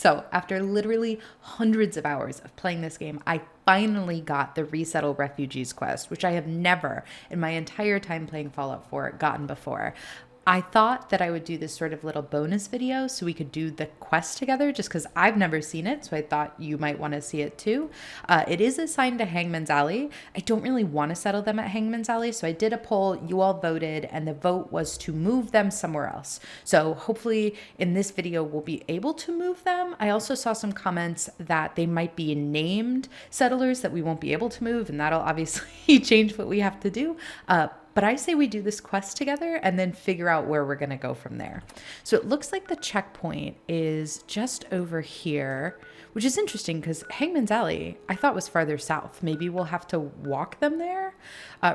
So after literally hundreds of hours of playing this game, I finally got the Resettle Refugees quest, which I have never in my entire time playing Fallout 4 gotten before. I thought that I would do this sort of little bonus video so we could do the quest together just because I've never seen it. So I thought you might want to see it too. It is assigned to Hangman's Alley. I don't really want to settle them at Hangman's Alley. So I did a poll, you all voted, and the vote was to move them somewhere else. So hopefully in this video, we'll be able to move them. I also saw some comments that they might be named settlers that we won't be able to move. And that'll obviously change what we have to do. But I say we do this quest together and then figure out where we're going to go from there. So it looks like the checkpoint is just over here, which is interesting because Hangman's Alley I thought was farther south. Maybe we'll have to walk them there.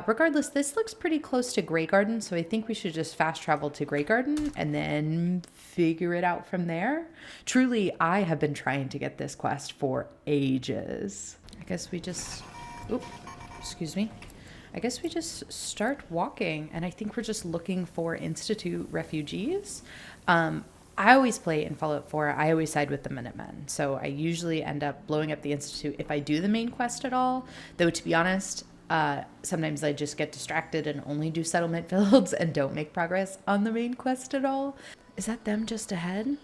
Regardless, this looks pretty close to Grey Garden, so I think we should just fast travel to Grey Garden and then figure it out from there. Truly, I have been trying to get this quest for ages. I guess we just... Oop, excuse me. I guess we just start walking, and I think we're just looking for Institute refugees. I always play in Fallout 4. I always side with the Minutemen, so I usually end up blowing up the Institute if I do the main quest at all. Though, to be honest, sometimes I just get distracted and only do settlement fields and don't make progress on the main quest at all. Is that them just ahead?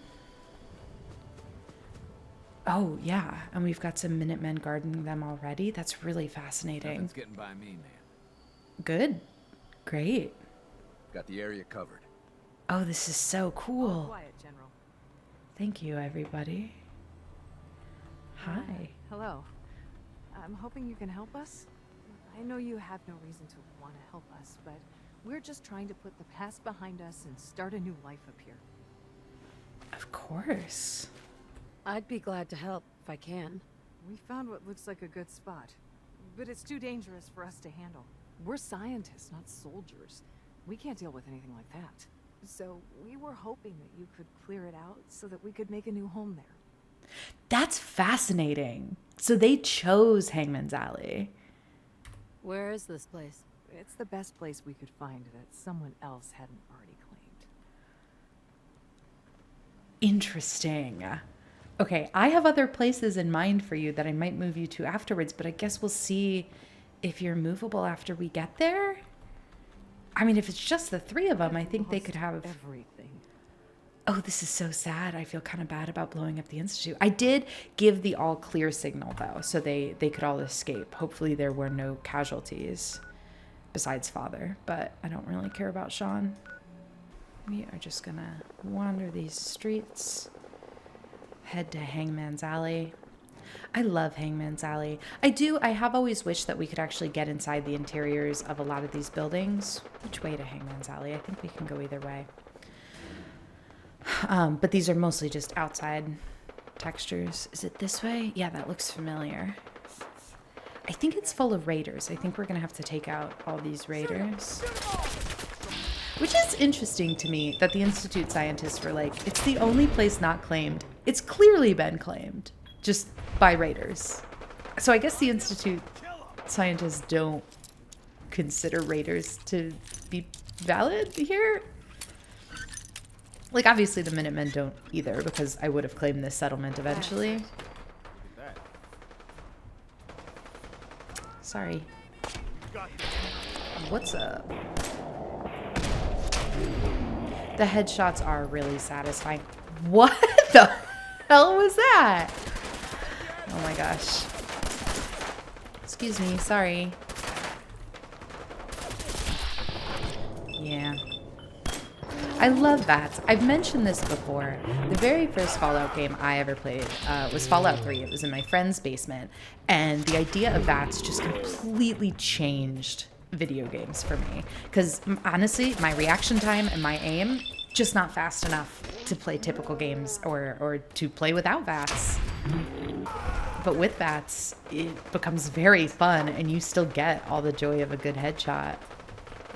Oh, yeah, and we've got some Minutemen guarding them already. That's really fascinating. Nothing's getting by me, man. Good. Great. Got the area covered. Oh, this is so cool. Quiet, General. Thank you, everybody. Hi. Hello. I'm hoping you can help us. I know you have no reason to want to help us, but we're just trying to put the past behind us and start a new life up here. Of course. I'd be glad to help if I can. We found what looks like a good spot, but it's too dangerous for us to handle. We're scientists, not soldiers. We can't deal with anything like that. So we were hoping that you could clear it out so that we could make a new home there. That's fascinating. So they chose Hangman's Alley. Where is this place? It's the best place we could find that someone else hadn't already claimed. Interesting. Okay, I have other places in mind for you that I might move you to afterwards, but I guess we'll see if you're movable after we get there. I mean, if it's just the three of them, I think they could have everything. Oh, this is so sad. I feel kind of bad about blowing up the Institute. I did give the all clear signal, though, so they could all escape. Hopefully there were no casualties besides Father, but I don't really care about Sean. We are just gonna wander these streets, head to Hangman's Alley. I love Hangman's Alley. I have always wished that we could actually get inside the interiors of a lot of these buildings. Which way to Hangman's Alley? I think we can go either way. But these are mostly just outside textures. Is it this way? Yeah, that looks familiar. I think it's full of raiders. I think we're going to have to take out all these raiders. Which is interesting to me that the Institute scientists were like, it's the only place not claimed. It's clearly been claimed, just by raiders. So I guess the Institute scientists don't consider raiders to be valid here. Like, obviously the Minutemen don't either, because I would have claimed this settlement eventually. Sorry. What's up? The headshots are really satisfying. What the hell was that? Oh my gosh. Excuse me, sorry. Yeah. I love VATS. I've mentioned this before. The very first Fallout game I ever played was Fallout 3. It was in my friend's basement. And the idea of VATS just completely changed video games for me. Because honestly, my reaction time and my aim, just not fast enough to play typical games or to play without VATS. But with VATS, it becomes very fun and you still get all the joy of a good headshot.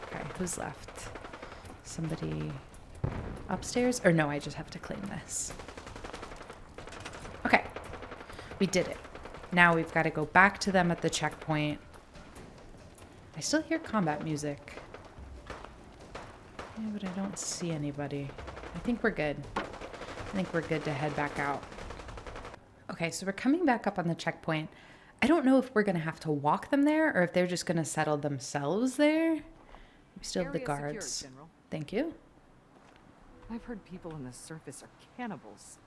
Okay, who's left? Somebody upstairs? Or no, I just have to claim this. Okay, we did it. Now we've got to go back to them at the checkpoint. I still hear combat music. Yeah, but I don't see anybody. I think we're good. I think we're good to head back out. Okay, so we're coming back up on the checkpoint. I don't know if we're going to have to walk them there or if they're just going to settle themselves there. We still have the Area secured, guards. General. Thank you. I've heard people on the surface are cannibals.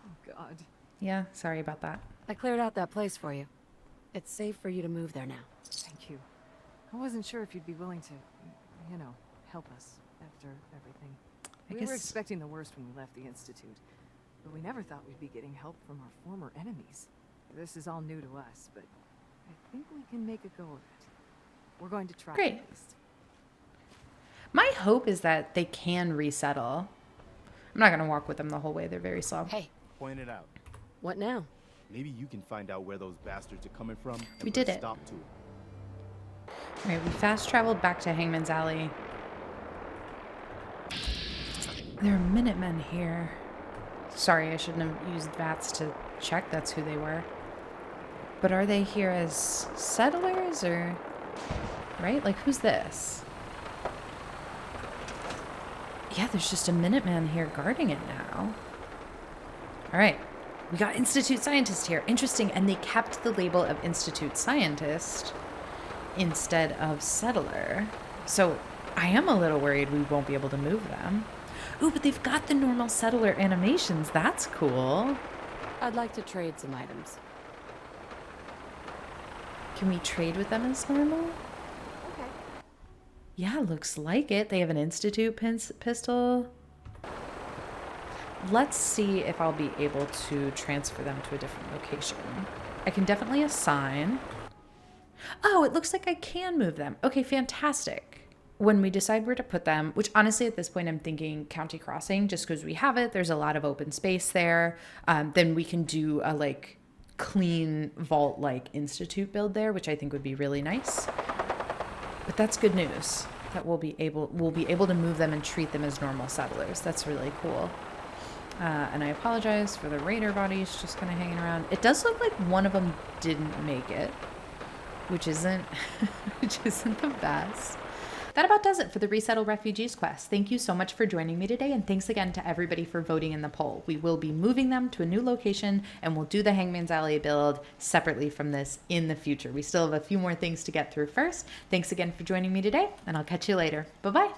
Oh, God. Yeah, sorry about that. I cleared out that place for you. It's safe for you to move there now. Thank you. I wasn't sure if you'd be willing to, you know, help us after everything. I We were guess- expecting the worst when we left the Institute, but we never thought we'd be getting help from our former enemies. This is all new to us, but I think we can make a go of it. We're going to try Great. at least. My hope is that they can resettle. I'm not going to walk with them the whole way. They're very slow. Hey, Point it out. what now? Maybe you can find out where those bastards are coming from. And We put did a it. Stop to it. All right, we fast traveled back to Hangman's Alley. There are Minutemen here. Sorry, I shouldn't have used VATS to check that's who they were. But are they here as settlers or... Right? Like, who's this? Yeah, there's just a Minuteman here guarding it now. All right. We got Institute Scientist here. Interesting. And they kept the label of Institute Scientist instead of settler. So I am a little worried we won't be able to move them. Ooh, but they've got the normal settler animations. That's cool. I'd like to trade some items. Can we trade with them as normal? Okay. Yeah, looks like it. They have an Institute pistol. Let's see if I'll be able to transfer them to a different location. I can definitely assign. Oh, it looks like I can move them. Okay, fantastic. When we decide where to put them, which honestly at this point I'm thinking County Crossing, just because we have it, there's a lot of open space there. Then we can do a like clean vault like Institute build there, which I think would be really nice. But that's good news that we'll be able to move them and treat them as normal settlers. That's really cool. And I apologize for the raider bodies just kind of hanging around. It does look like one of them didn't make it, which isn't the best. That about does it for the Resettle Refugees quest. Thank you so much for joining me today, and thanks again to everybody for voting in the poll. We will be moving them to a new location, and we'll do the Hangman's Alley build separately from this in the future. We still have a few more things to get through first. Thanks again for joining me today, and I'll catch you later. Bye-bye.